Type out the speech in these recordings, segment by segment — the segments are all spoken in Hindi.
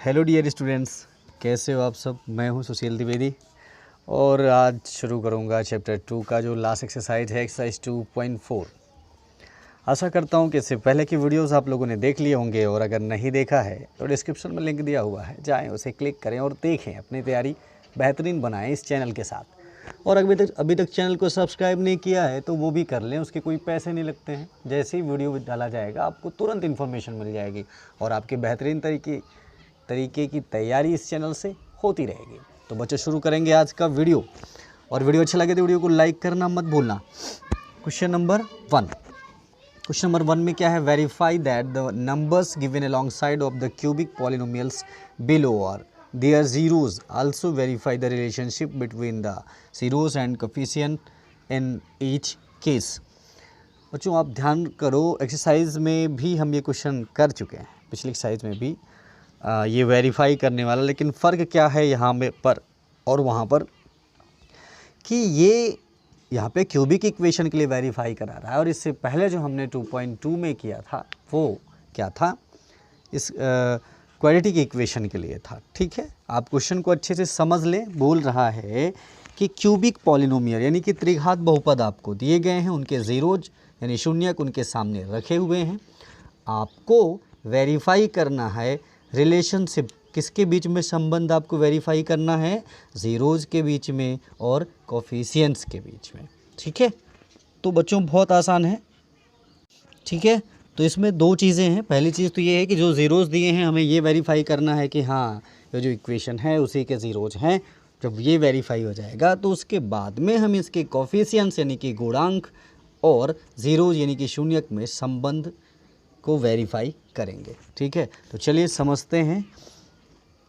हेलो डियर स्टूडेंट्स, कैसे हो आप सब। मैं हूं सुशील द्विवेदी और आज शुरू करूंगा चैप्टर 2 का जो लास्ट एक्सरसाइज है, एक्सरसाइज 2.4। आशा करता हूं कि इससे पहले की वीडियोस आप लोगों ने देख लिए होंगे और अगर नहीं देखा है तो डिस्क्रिप्शन में लिंक दिया हुआ है, जाएं उसे क्लिक करें और देखें, अपनी तैयारी बेहतरीन बनाएं इस चैनल के साथ। और अभी तक चैनल को सब्सक्राइब नहीं किया है तो वो भी कर लें, उसके कोई पैसे नहीं लगते हैं। जैसे ही वीडियो डाला जाएगा आपको तुरंत इन्फॉर्मेशन मिल जाएगी और आपके बेहतरीन तरीके की तैयारी इस चैनल से होती रहेगी। तो बच्चों शुरू करेंगे आज का वीडियो, और वीडियो अच्छा लगे तो वीडियो को लाइक करना मत भूलना। क्वेश्चन नंबर 1 में क्या है, verify that the numbers given alongside of the cubic polynomials below are their zeroes, also verify the relationship between the zeroes and coefficient in each case. बच्चों आप ध्यान करो, एक्सरसाइज में भी हम ये क्वेश्चन कर चुके हैं, पिछली एक्सरसाइज में भी ये वेरीफाई करने वाला, लेकिन फ़र्क क्या है यहाँ पर और वहाँ पर कि ये यहाँ पे क्यूबिक इक्वेशन के लिए वेरीफाई करा रहा है और इससे पहले जो हमने 2.2 में किया था वो क्या था, इस क्वाड्रेटिक इक्वेशन के लिए था। ठीक है, आप क्वेश्चन को अच्छे से समझ लें। बोल रहा है कि क्यूबिक पॉलिनोमियल यानी कि त्रिघात बहुपद आपको दिए गए हैं, उनके ज़ीरोज यानी शून्यक उनके सामने रखे हुए हैं। आपको वेरीफाई करना है रिलेशनशिप, किसके बीच में संबंध आपको वेरीफाई करना है, ज़ीरोज़ के बीच में और कोफिशिएंट्स के बीच में। ठीक है, तो बच्चों बहुत आसान है। ठीक है, तो इसमें दो चीज़ें हैं। पहली चीज़ तो ये है कि जो ज़ीरोज़ दिए हैं हमें ये वेरीफाई करना है कि हाँ ये जो इक्वेशन है उसी के ज़ीरोज़ हैं। जब ये वेरीफाई हो जाएगा तो उसके बाद में हम इसके कोफिशिएंट्स यानी कि गुणांक और ज़ीरोज़ यानी कि शून्यक में संबंध को वेरीफाई करेंगे। ठीक है, तो चलिए समझते हैं।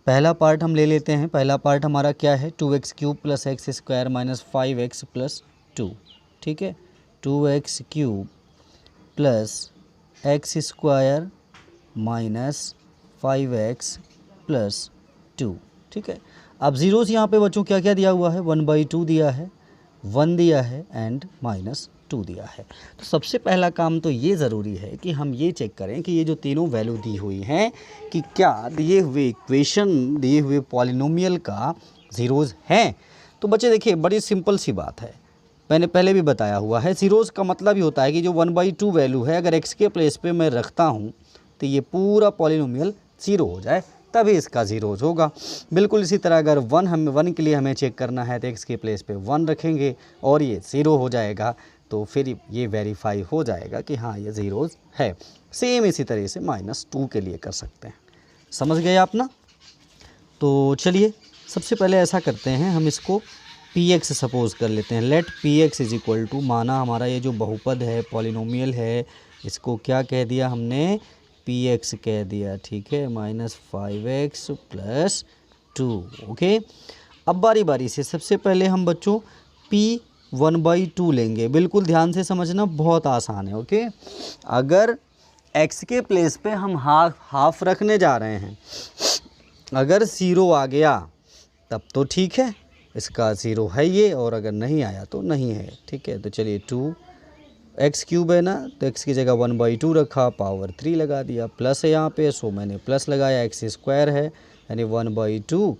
पहला पार्ट हम ले लेते हैं। पहला पार्ट हमारा क्या है, 2x³ + x² - 5x + 2। ठीक है, 2x³ + x² - 5x + 2। ठीक है, अब ज़ीरोज़ यहाँ पे बच्चों क्या क्या दिया हुआ है, 1/2 दिया है, 1 दिया है एंड -2 दिया है। तो सबसे पहला काम तो ये ज़रूरी है कि हम ये चेक करें कि ये जो तीनों वैल्यू दी हुई हैं कि क्या दिए हुए इक्वेशन, दिए हुए पॉलिनोमियल का ज़ीरोज़ हैं। तो बच्चे देखिए बड़ी सिंपल सी बात है, मैंने पहले भी बताया हुआ है। ज़ीरोज़ का मतलब ही होता है कि जो 1/2 वैल्यू है अगर x के प्लेस पे मैं रखता हूँ तो ये पूरा पॉलिनोमियल 0 हो जाए तभी इसका ज़ीरोज़ होगा। बिल्कुल इसी तरह अगर 1 के लिए हमें चेक करना है तो x के प्लेस पे 1 रखेंगे और ये 0 हो जाएगा, तो फिर ये वेरीफाई हो जाएगा कि हाँ ये ज़ीरोज़ है। सेम इसी तरह से -2 के लिए कर सकते हैं। समझ गए आप ना। तो चलिए सबसे पहले ऐसा करते हैं, हम इसको px सपोज़ कर लेते हैं। लेट px = माना हमारा ये जो बहुपद है, पॉलिनोमियल है, इसको क्या कह दिया हमने, px कह दिया। ठीक है, -5x + 2। ओके, अब बारी बारी से सबसे पहले हम बच्चों p 1/2 लेंगे। बिल्कुल ध्यान से समझना, बहुत आसान है। ओके, अगर x के प्लेस पे हम हाफ रखने जा रहे हैं, अगर 0 आ गया तब तो ठीक है, इसका 0 है ये, और अगर नहीं आया तो नहीं है। ठीक है, तो चलिए 2x³ है ना, तो x की जगह 1/2 रखा, पावर 3 लगा दिया, प्लस है यहाँ पे सो मैंने प्लस लगाया, x² है यानी 1/2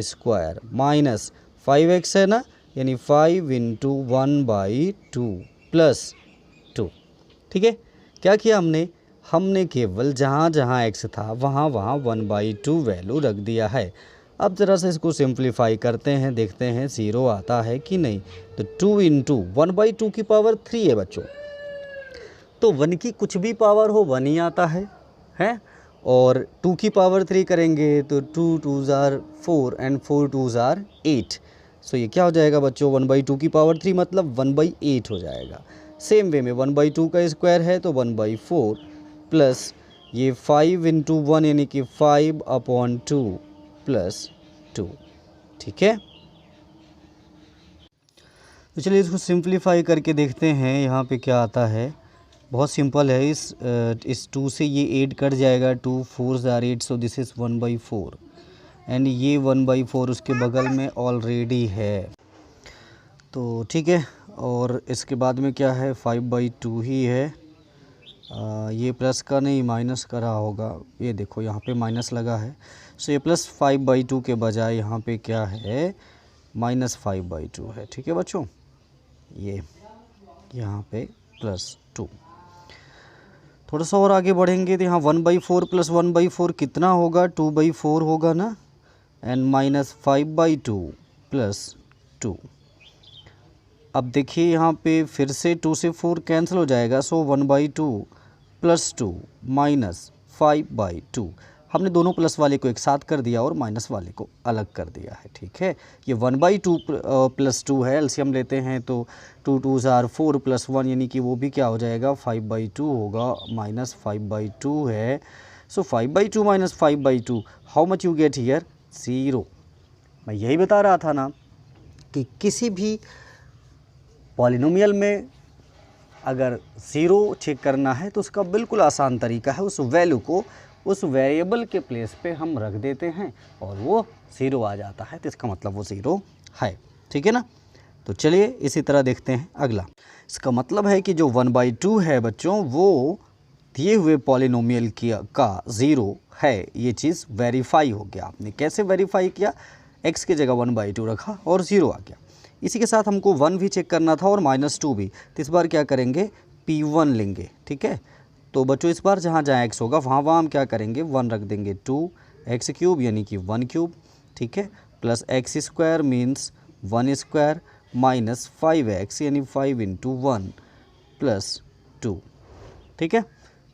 स्क्वायर माइनस 5x है ना, यानी 5 × 1/2 + 2। ठीक है, क्या किया हमने केवल जहाँ जहाँ x था वहाँ 1/2 वैल्यू रख दिया है। अब ज़रा सा इसको सिंप्लीफाई करते हैं, देखते हैं 0 आता है कि नहीं। तो 2 × 1/2 की पावर 3 है बच्चों, तो 1 की कुछ भी पावर हो 1 ही आता है। और 2 की पावर 3 करेंगे तो 2 2s are 4 and 4 2s are 8। सो ये क्या हो जाएगा बच्चों, 1/2 की पावर 3 मतलब 1/8 हो जाएगा। सेम वे में 1/2 का स्क्वायर है तो 1/4 प्लस ये 5 × 1 यानी कि 5/2 + 2। ठीक है, तो चलिए इसको सिंप्लीफाई करके देखते हैं यहाँ पे क्या आता है। बहुत सिंपल है, इस 2 से ये 8 कट जाएगा, 2 4s are 8, so this is 1/4 and ये 1/4 उसके बगल में ऑलरेडी है। तो ठीक है, और इसके बाद में क्या है, 5/2 ही है, ये प्लस का नहीं माइनस का रहा होगा, ये देखो यहाँ पे माइनस लगा है। सो ये +5/2 के बजाय यहाँ पे क्या है, -5/2 है। ठीक है बच्चों, ये यहाँ पे +2। थोड़ा सा और आगे बढ़ेंगे तो यहाँ 1/4 + 1/4 कितना होगा, 2/4 होगा ना, एंड -5/2 + 2। अब देखिए यहाँ पे फिर से 2 से 4 कैंसिल हो जाएगा, सो 1/2 + 2 -5/2। हमने दोनों प्लस वाले को एक साथ कर दिया और माइनस वाले को अलग कर दिया है। ठीक है, ये 1/2 + 2 है, एलसीएम लेते हैं तो 2 2s are 4 + 1 यानी कि वो भी क्या हो जाएगा, 5/2 होगा, -5/2 है। सो 5/2 - 5/2, how much you get here, 0। मैं यही बता रहा था ना कि किसी भी पॉलिनोमियल में अगर 0 चेक करना है तो उसका बिल्कुल आसान तरीका है, उस वैल्यू को उस वेरिएबल के प्लेस पे हम रख देते हैं और वो 0 आ जाता है, तो इसका मतलब वो 0 है। ठीक है ना, तो चलिए इसी तरह देखते हैं अगला। इसका मतलब है कि जो 1/2 है बच्चों, वो दिए हुए पॉलिनोमियल का 0 है, ये चीज़ वेरीफाई हो गया। आपने कैसे वेरीफाई किया, x की जगह 1/2 रखा और 0 आ गया। इसी के साथ हमको 1 भी चेक करना था और -2 भी, तो इस बार क्या करेंगे, P1 लेंगे। ठीक है, तो बच्चों इस बार जहाँ जहाँ x होगा वहाँ हम क्या करेंगे, 1 रख देंगे, 2x³ यानी कि 1³ ठीक है, plus x² means 1² minus 5x यानी 5 × 1 + 2। ठीक है,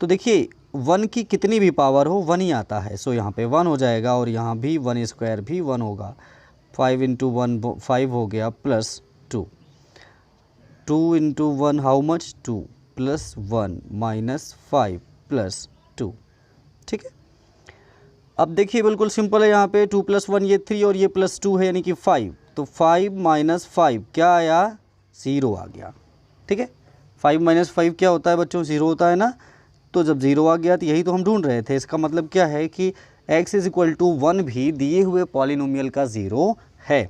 तो देखिए 1 की कितनी भी पावर हो 1 ही आता है, सो यहाँ पे 1 हो जाएगा और यहाँ भी 1² भी 1 होगा, 5 × 1 5 हो गया प्लस 2, 2 × 1 हाउ मच, 2 + 1 -5 + 2। ठीक है, अब देखिए बिल्कुल सिंपल है, यहाँ पे 2 + 1 ये 3 और ये +2 है यानी कि 5, तो 5 - 5 क्या आया, 0 आ गया। ठीक है, 5 - 5 क्या होता है बच्चों, 0 होता है ना, तो जब 0 आ गया तो यही तो हम ढूंढ रहे थे। इसका मतलब क्या है कि x = 1 भी दिए हुए पॉलिनोमियल का 0 है।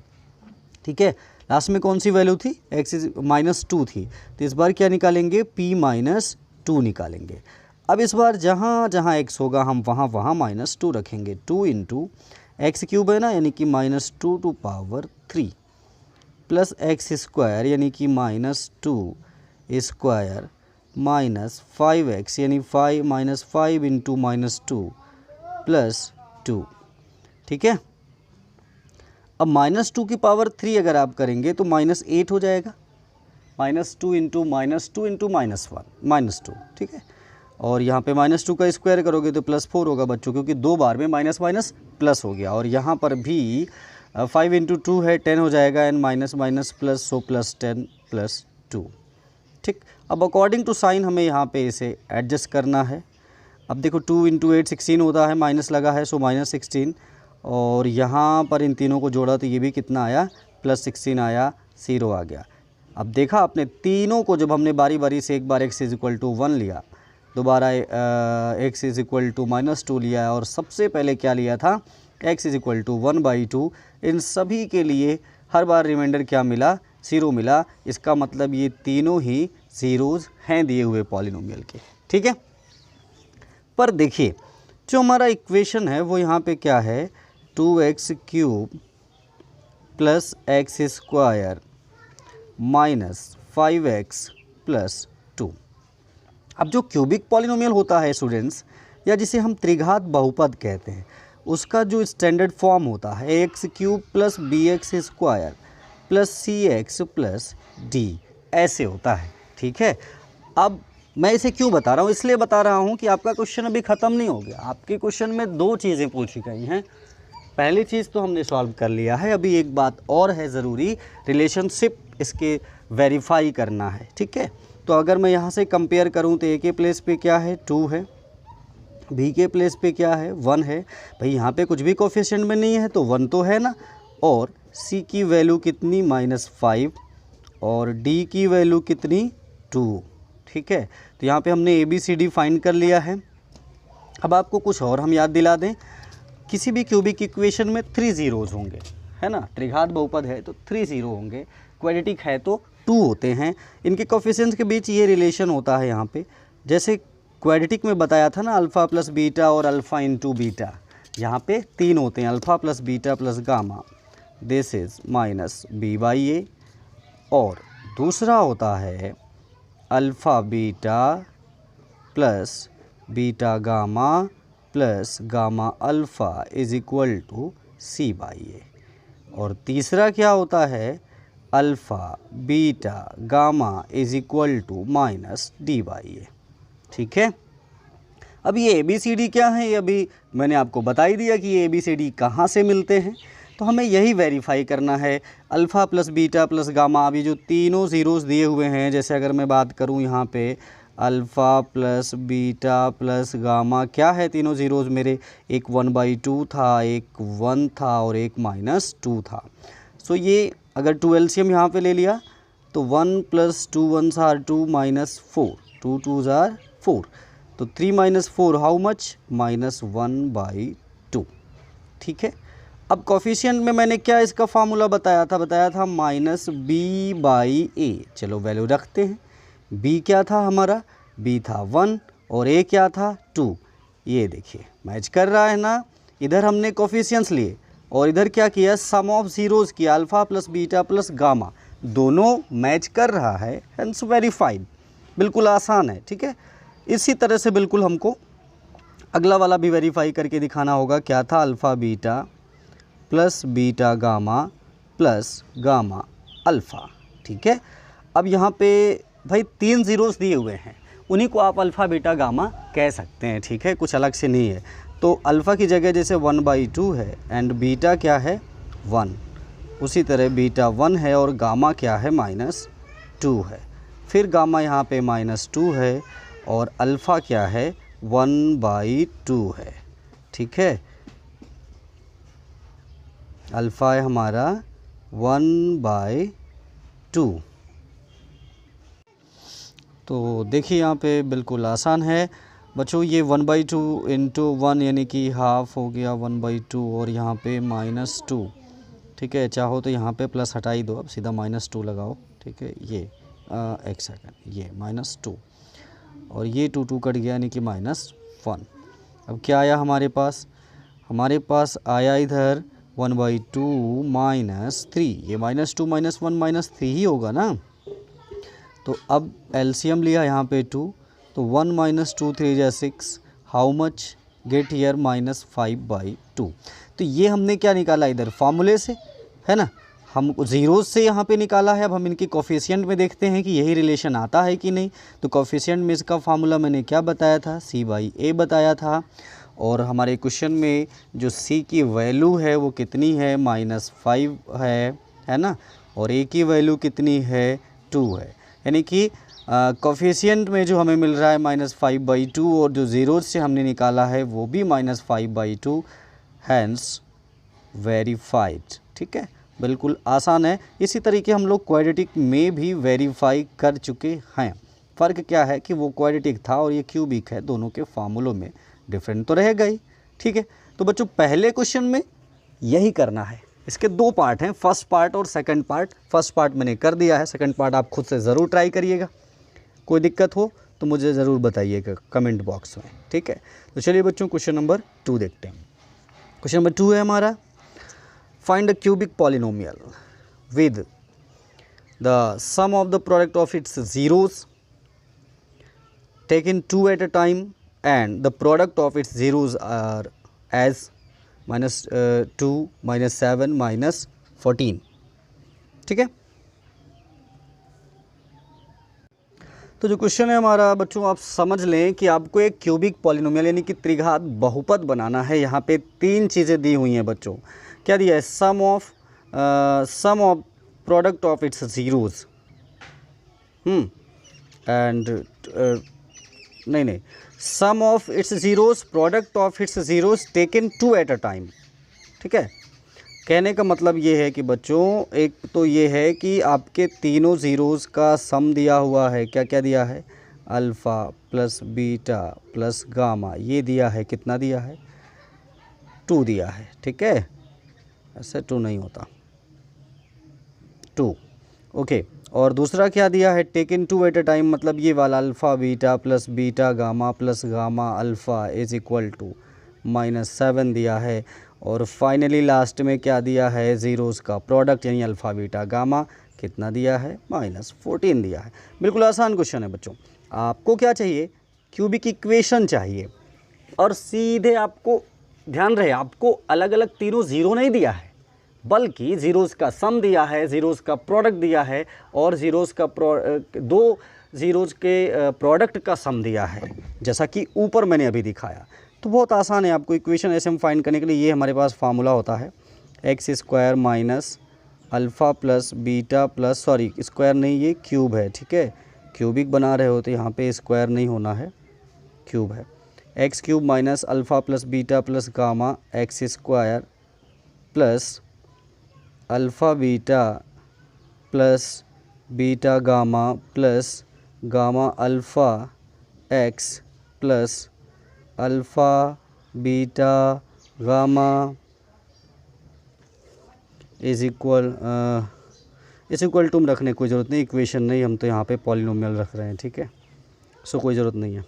ठीक है, लास्ट में कौन सी वैल्यू थी, x -2 थी, तो इस बार क्या निकालेंगे, p - 2 निकालेंगे। अब इस बार जहाँ जहाँ x होगा हम वहाँ वहाँ -2 रखेंगे, 2 × x³ है ना, यानी कि -2⁴ प्लस x² यानी कि -2² -5x यानी 5 × -2 + 2। ठीक है, अब -2 की पावर 3 अगर आप करेंगे तो -8 हो जाएगा, -2 × -2 × -1 -2। ठीक है, और यहाँ पे -2 का स्क्वायर करोगे तो +4 होगा बच्चों, क्योंकि 2 बार में माइनस माइनस प्लस हो गया। और यहाँ पर भी 5 × 2 है, 10 हो जाएगा, एंड माइनस माइनस प्लस, सो +10 + 2। ठीक, अब अकॉर्डिंग टू साइन हमें यहाँ पे इसे एडजस्ट करना है। अब देखो 2 × 8 16 होता है, माइनस लगा है, सो -16, और यहाँ पर इन तीनों को जोड़ा तो ये भी कितना आया, +16 आया, 0 आ गया। अब देखा आपने तीनों को, जब हमने बारी बारी से एक बार x = 1 लिया, दोबारा x = -2 लिया, और सबसे पहले क्या लिया था, x = 1/2, इन सभी के लिए हर बार रिमाइंडर क्या मिला, 0 मिला। इसका मतलब ये तीनों ही ज़ीरोज़ हैं दिए हुए पॉलिनोमियल के। ठीक है, पर देखिए जो हमारा इक्वेशन है वो यहाँ पे क्या है, 2x³ + x² -5x + 2। अब जो क्यूबिक पॉलिनोमियल होता है स्टूडेंट्स, या जिसे हम त्रिघात बहुपद कहते हैं, उसका जो स्टैंडर्ड फॉर्म होता है x³ + bx² + cx + d, ऐसे होता है। ठीक है, अब मैं इसे क्यों बता रहा हूँ, इसलिए बता रहा हूँ कि आपका क्वेश्चन अभी ख़त्म नहीं हो गया। आपके क्वेश्चन में 2 चीज़ें पूछी गई हैं। पहली चीज़ तो हमने सॉल्व कर लिया है, अभी एक बात और है ज़रूरी, रिलेशनशिप इसके वेरीफाई करना है। ठीक है, तो अगर मैं यहाँ से कंपेयर करूँ तो a के प्लेस पे क्या है, 2 है, b के प्लेस पे क्या है, 1 है। भाई यहाँ पे कुछ भी कोफिशिएंट में नहीं है तो 1 तो है ना, और c की वैल्यू कितनी, -5, और d की वैल्यू कितनी, 2। ठीक है, तो यहाँ पे हमने ABCD फाइंड कर लिया है। अब आपको कुछ और हम याद दिला दें, किसी भी क्यूबिक इक्वेशन में 3 ज़ीरोज़ होंगे, है ना, त्रिघात बहुपद है तो 3 ज़ीरो होंगे, क्वाड्रेटिक है तो 2 होते हैं। इनके कोफिशिएंट्स के बीच ये रिलेशन होता है यहाँ पे, जैसे क्वाड्रेटिक में बताया था ना अल्फ़ा प्लस बीटा और अल्फ़ा इंटू बीटा, यहाँ पे 3 होते हैं, alpha plus beta plus gamma, this is minus B by A. और दूसरा होता है alpha beta plus beta gamma plus gamma alpha is equal to C by A. और तीसरा क्या होता है, alpha beta gamma is equal to minus D by A. ठीक है, अब ये ए बी सी डी क्या है, ये अभी मैंने आपको बता ही दिया कि ये ए बी सी डी कहाँ से मिलते हैं, तो हमें यही वेरीफाई करना है। Alpha plus beta plus gamma, अभी जो तीनों ज़ीरोज़ दिए हुए हैं, जैसे अगर मैं बात करूँ यहाँ पे alpha plus beta plus gamma, क्या है तीनों ज़ीरोज़ मेरे, एक 1/2 था, एक 1 था और एक -2 था। सो ये अगर 2 एलसीएम यहाँ पे ले लिया तो 1 + 2 1s are 2 -4, 2 2s are 4, तो 3 - 4 हाउ मच, -1/2। ठीक है, अब कोफिशिएंट में मैंने क्या इसका फार्मूला बताया था -b/a। चलो वैल्यू रखते हैं। b क्या था हमारा, b था 1 और a क्या था 2। ये देखिए मैच कर रहा है ना, इधर हमने कोफिशिएंट्स लिए और इधर क्या किया, सम ऑफ ज़ीरोज़ किया, alpha plus beta plus gamma, दोनों मैच कर रहा है, हेंस वेरीफाइड। बिल्कुल आसान है। ठीक है, इसी तरह से बिल्कुल हमको अगला वाला भी वेरीफाई करके दिखाना होगा। क्या था, alpha beta plus beta gamma plus gamma alpha. ठीक है, अब यहाँ पे भाई 3 ज़ीरोज़ दिए हुए हैं, उन्हीं को आप अल्फ़ा बीटा गामा कह सकते हैं। ठीक है, कुछ अलग से नहीं है। तो अल्फ़ा की जगह जैसे 1/2 है एंड बीटा क्या है 1, उसी तरह बीटा 1 है और गामा क्या है -2 है, फिर गामा यहाँ पे -2 है और अल्फ़ा क्या है 1/2 है। ठीक है, अल्फ़ा है हमारा 1/2। तो देखिए यहाँ पे बिल्कुल आसान है बच्चों, ये 1/2 इंटू 1 यानी कि हाफ़ हो गया 1/2 और यहाँ पे -2। ठीक है, चाहो तो यहाँ पे प्लस हटा ही दो, अब सीधा -2 लगाओ। ठीक है, ये एक सेकंड, ये -2 और ये 2 2 कट गया यानी कि -1। अब क्या आया हमारे पास, हमारे पास आया इधर 1/2 -3, ये -2 -1 -3 ही होगा ना। तो अब एलसीएम लिया यहाँ पे 2, तो 1 - 2 3 × 6, हाउ मच, गेट हियर -5/2। तो ये हमने क्या निकाला इधर फार्मूले से, है ना, हम ज़ीरोज़ से यहाँ पे निकाला है। अब हम इनके कोफिशिएंट में देखते हैं कि यही रिलेशन आता है कि नहीं। तो कोफिशिएंट में इसका फार्मूला मैंने क्या बताया था, c/a बताया था। और हमारे क्वेश्चन में जो c की वैल्यू है वो कितनी है, -5 है ना, और a की वैल्यू कितनी है 2 है, यानी कि कोफिशिएंट में जो हमें मिल रहा है -5/2 और जो ज़ीरोज़ से हमने निकाला है वो भी -5/2, हैंस वेरीफाइड। ठीक है, बिल्कुल आसान है। इसी तरीके हम लोग क्वाड्रेटिक में भी वेरीफाई कर चुके हैं। फ़र्क क्या है कि वो क्वाड्रेटिक था और ये क्यूबिक है, दोनों के फार्मूलों में डिफरेंट तो रहेगा ही। ठीक है, तो बच्चों पहले क्वेश्चन में यही करना है। इसके 2 पार्ट हैं, फर्स्ट पार्ट और सेकंड पार्ट। फर्स्ट पार्ट मैंने कर दिया है, सेकंड पार्ट आप खुद से ज़रूर ट्राई करिएगा। कोई दिक्कत हो तो मुझे ज़रूर बताइएगा कमेंट बॉक्स में। ठीक है, तो चलिए बच्चों क्वेश्चन नंबर 2 देखते हैं। क्वेश्चन नंबर 2 है हमारा, find a cubic polynomial with the sum of the product of its zeroes taken 2 at a time and the product of its zeroes are as -2 -7 -14। ठीक है, तो जो क्वेश्चन है हमारा बच्चों, आप समझ लें कि आपको एक क्यूबिक पॉलिनोमियल यानी कि त्रिघात बहुपद बनाना है। यहाँ पे 3 चीज़ें दी हुई हैं बच्चों। क्या दिया है, sum of product of its zeroes and नहीं sum of its zeroes product of its zeroes taken 2 at a time. ठीक है, कहने का मतलब ये है कि बच्चों एक तो ये है कि आपके तीनों ज़ीरोज़ का सम दिया हुआ है। क्या क्या दिया है, alpha plus beta plus gamma, ये दिया है, कितना दिया है 2 दिया है। ठीक है, ऐसे 2 नहीं होता, 2। ओके, और दूसरा क्या दिया है, taken two at a time, मतलब ये वाला alpha beta plus beta gamma plus gamma alpha is equal to -7 दिया है। और फाइनली लास्ट में क्या दिया है, ज़ीरोज़ का प्रोडक्ट यानी अल्फ़ा बीटा गामा कितना दिया है, -14 दिया है। बिल्कुल आसान क्वेश्चन है बच्चों। आपको क्या चाहिए, क्यूबिक इक्वेशन चाहिए, और सीधे आपको ध्यान रहे आपको अलग अलग तीनों ज़ीरो नहीं दिया है, बल्कि ज़ीरोज़ का सम दिया है, ज़ीरोज़ का प्रोडक्ट दिया है, और ज़ीरोज़ का दो ज़ीरोज़ के प्रोडक्ट का सम दिया है, जैसा कि ऊपर मैंने अभी दिखाया। तो बहुत आसान है, आपको इक्वेशन ऐसे हम फाइंड करने के लिए ये हमारे पास फार्मूला होता है, x square minus alpha plus beta plus, sorry square नहीं, ये क्यूब है, ठीक है, क्यूबिक बना रहे हो तो यहाँ पे स्क्वायर नहीं होना है, क्यूब है। X cube minus alpha plus beta plus gamma X square plus alpha beta plus beta gamma plus gamma alpha X plus alpha beta gamma is equal to में रखने की कोई ज़रूरत नहीं, इक्वेशन नहीं, हम तो यहाँ पे पॉलिनोमियल रख रहे हैं, ठीक है, सो कोई ज़रूरत नहीं है।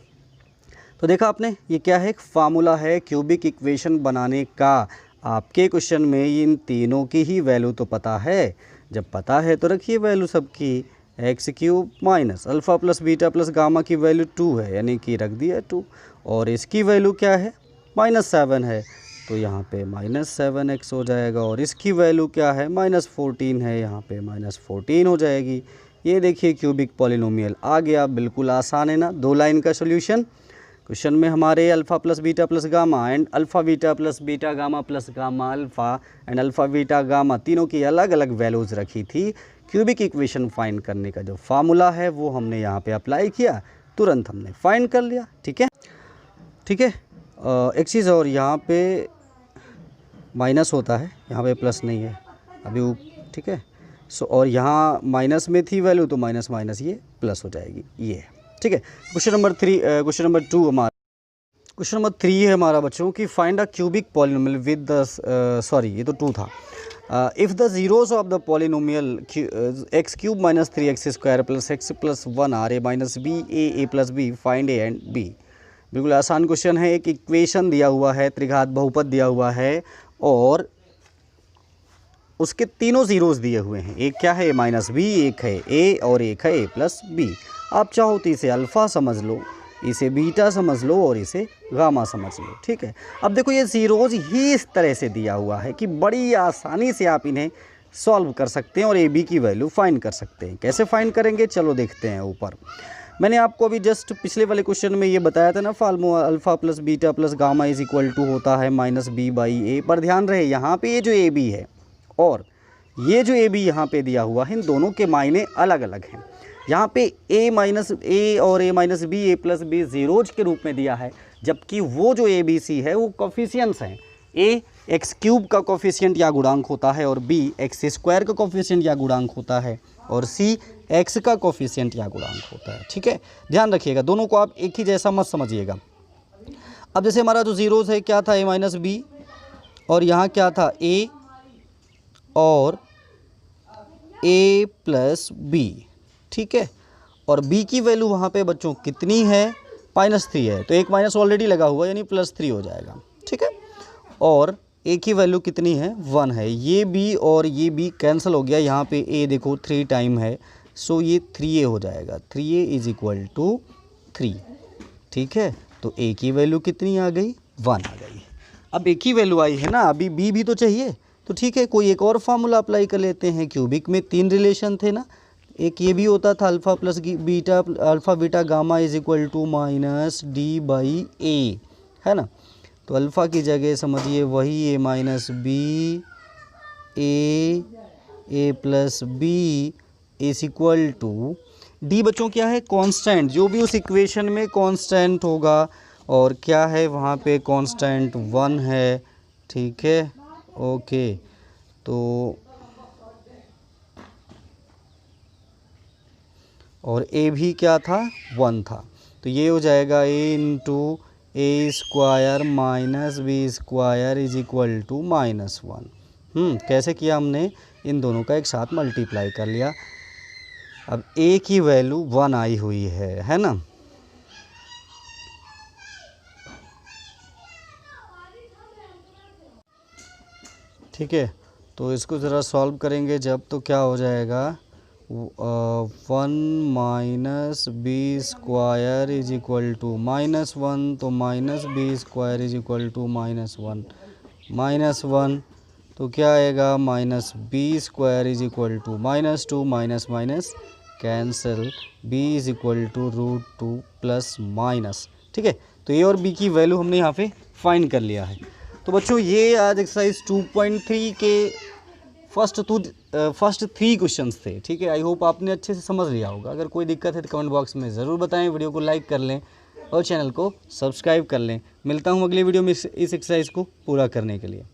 तो देखा आपने, ये क्या है, एक फार्मूला है क्यूबिक इक्वेशन बनाने का। आपके क्वेश्चन में इन तीनों की ही वैल्यू तो पता है, जब पता है तो रखिए वैल्यू सबकी। X cube minus alpha plus beta plus gamma की वैल्यू 2 है, यानी कि रख दिया 2, और इसकी वैल्यू क्या है, -7 है, तो यहाँ पे -7x हो जाएगा, और इसकी वैल्यू क्या है, -14 है, यहाँ पे -14 हो जाएगी। ये देखिए क्यूबिक पॉलिनोमियल आ गया, बिल्कुल आसान है ना, 2 लाइन का सोल्यूशन। क्वेश्चन में हमारे alpha plus beta plus gamma and alpha beta plus beta gamma plus gamma alpha and alpha beta gamma तीनों की अलग अलग वैल्यूज़ रखी थी। क्यूबिक इक्वेशन फाइंड करने का जो फार्मूला है वो हमने यहाँ पे अप्लाई किया, तुरंत हमने फाइंड कर लिया, ठीक है, ठीक है। एक चीज़ और, यहाँ पे माइनस होता है, यहाँ पे प्लस नहीं है अभी, ठीक है, सो और यहाँ माइनस में थी वैल्यू तो माइनस माइनस ये प्लस हो जाएगी, ये है, ठीक है। क्वेश्चन नंबर 2 हमारा, क्वेश्चन नंबर 3 है हमारा बच्चों की, find a cubic polynomial with the, sorry ये तो 2 था, if the zeroes of the polynomial X cube minus 3x square plus X plus 1 are A minus B A plus B, find A and B. बिल्कुल आसान क्वेश्चन है, एक इक्वेशन दिया हुआ है, त्रिघात बहुपद दिया हुआ है, और उसके तीनों ज़ीरोज़ दिए हुए हैं, एक क्या है -b, एक है a और एक है a प्लस b। आप चाहो तो इसे अल्फ़ा समझ लो, इसे बीटा समझ लो, और इसे गामा समझ लो, ठीक है। अब देखो ये ज़ीरोज़ ही इस तरह से दिया हुआ है कि बड़ी आसानी से आप इन्हें सॉल्व कर सकते हैं और a b की वैल्यू फाइंड कर सकते हैं। कैसे फाइंड करेंगे, चलो देखते हैं। ऊपर मैंने आपको अभी जस्ट पिछले वाले क्वेश्चन में ये बताया था ना, formula alpha plus beta plus gamma is equal to होता है -b/a, पर ध्यान रहे यहाँ पे ये जो a b है और ये जो ए बी यहाँ पे दिया हुआ है, इन दोनों के मायने अलग अलग हैं। यहाँ पे a और a minus B, a plus B zeroes के रूप में दिया है, जबकि वो जो ए बी सी है वो कोफिशिएंट्स हैं। a एक्स क्यूब का कोफिशिएंट या गुणांक होता है, और b एक्स स्क्वायर का कोफिशिएंट या गुणांक होता है, और c x का कोफिशिएंट या गुणांक होता है, ठीक है। ध्यान रखिएगा, दोनों को आप एक ही जैसा मत समझिएगा। अब जैसे हमारा जो ज़ीरोज़ है क्या था, a माइनस बी, और यहाँ क्या था a और a प्लस बी, ठीक है, और b की वैल्यू वहाँ पे बच्चों कितनी है, -3 है, तो एक माइनस ऑलरेडी लगा हुआ यानी +3 हो जाएगा, ठीक है। और a की वैल्यू कितनी है, 1 है, ये b और ये b कैंसिल हो गया, यहाँ पे a देखो 3 टाइम है, सो ये 3a हो जाएगा, 3a इज़ इक्वल टू 3, ठीक है। तो a की वैल्यू कितनी आ गई, 1 आ गई। अब a की वैल्यू आई है ना, अभी b भी तो चाहिए, तो ठीक है, कोई एक और फार्मूला अप्लाई कर लेते हैं। क्यूबिक में 3 रिलेशन थे ना, एक ये भी होता था alpha plus beta alpha beta gamma is equal to -d/a, है ना। तो अल्फ़ा की जगह समझिए वही a minus B, a plus B is equal to d। बच्चों क्या है, कांस्टेंट, जो भी उस इक्वेशन में कांस्टेंट होगा, और क्या है वहाँ पे कांस्टेंट 1 है, ठीक है, ओके। तो और a भी क्या था, 1 था, तो ये हो जाएगा a into a square minus B square is equal to -1। कैसे किया हमने, इन दोनों का एक साथ मल्टीप्लाई कर लिया। अब ए की वैल्यू 1 आई हुई है ना। ठीक है, तो इसको ज़रा सॉल्व करेंगे जब, तो क्या हो जाएगा 1 minus B square is equal to -1, तो minus B square is equal to -1 तो क्या आएगा minus B square is equal to -2 minus minus cancel, b is equal to √2 plus minus. ठीक है, तो ए और बी की वैल्यू हमने यहाँ पे फाइंड कर लिया है। तो बच्चों ये आज एक्सरसाइज 2.3 के फर्स्ट 3 क्वेश्चंस थे। ठीक है, आई होप आपने अच्छे से समझ लिया होगा। अगर कोई दिक्कत है तो कमेंट बॉक्स में ज़रूर बताएं, वीडियो को लाइक कर लें और चैनल को सब्सक्राइब कर लें। मिलता हूँ अगली वीडियो में इस एक्सरसाइज को पूरा करने के लिए।